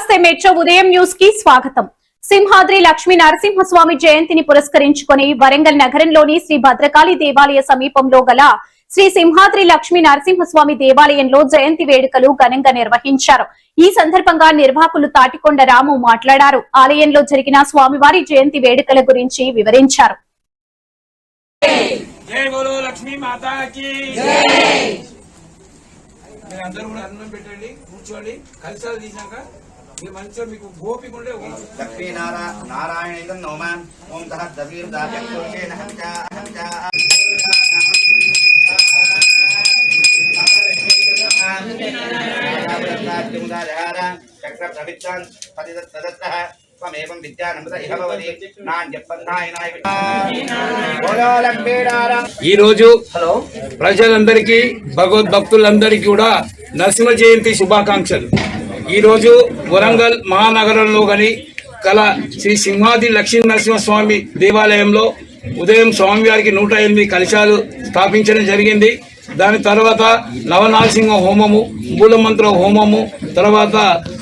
నమస్తే మెట్రో ఉదయం న్యూస్ కి స్వాగతం. సింహాద్రి లక్ష్మీ నరసింహస్వామి జయంతిని పురస్కరించుకొని వరంగల్ నగరంలోని శ్రీ భద్రకాళి దేవాలయ సమీపంలో గల శ్రీ సింహాద్రి లక్ష్మీ నరసింహస్వామి దేవాలయంలో జయంతి వేడుకలు ఘనంగా నిర్వహించారు. ఈ సందర్భంగా నిర్వాహకులు తాటికొండ రాము మాట్లాడారు. ఆలయంలో జరిగిన స్వామివారి జయంతి వేడుకల గురించి వివరించారు. జై బోలో లక్ష్మీ మాతాకి అందరూ కూడా అన్నం పెట్టండి, కూర్చోండి. కలిసాలు తీసాక మీరు మంచిగా మీకు గోపిక ఉండే లక్ష్మీ నారాయణ నోమ ఓం సహ దవీర్ దాజం కోశేన హంచా హంచా చక్ర ప్రవిత్తాన్ పదిదత్తదత్తః త్వమేవం విద్యానమృత ఇహ భవతి నాన్యపన్నాయనాయ. ఈ రోజు ప్రజలందరికీ భగవద్భక్తులందరికీ కూడా నరసింహ జయంతి శుభాకాంక్షలు. ఈ రోజు వరంగల్ మహానగరంలో గని కల శ్రీ సింహాద్రి లక్ష్మీ నరసింహస్వామి దేవాలయంలో ఉదయం స్వామివారికి 108 కలశాలు స్థాపించడం జరిగింది. దాని తర్వాత నవనారసింహ హోమము, మూలమంత్ర హోమము, తర్వాత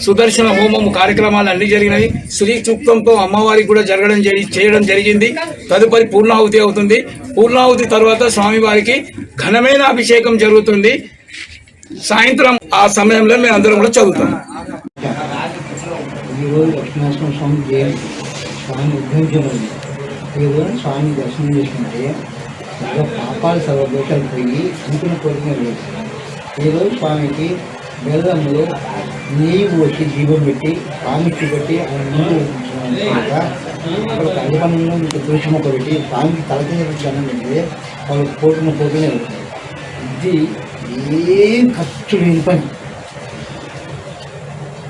సుదర్శన హోమము కార్యక్రమాలు అన్ని జరిగినాయి. శ్రీ సూక్తంతో అమ్మవారికి కూడా చేయడం జరిగింది. తదుపరి పూర్ణాహుతి అవుతుంది. పూర్ణాహుతి తర్వాత స్వామివారికి ఘనమైన అభిషేకం జరుగుతుంది. సాయంత్రం ఆ సమయంలో మేము అందరం కూడా చదువుతాం. స్వామి దర్శనం చేసుకుంటే చాలా పాపాలు సర్వదోషాలు పోయి అనుకున్న కోరిక లేదు. ఈరోజు స్వామికి బెల్లములు నెయ్యి పోసి దీపం పెట్టి స్వామికి పెట్టి ఆయన ముందు అక్కడ కల్పనలో మీకు తులసి మొక్క పెట్టి స్వామికి తలకి అన్నం పెడితే వాళ్ళు పోటున వెళ్తారు. ఇది ఏం ఖర్చు లేని పని.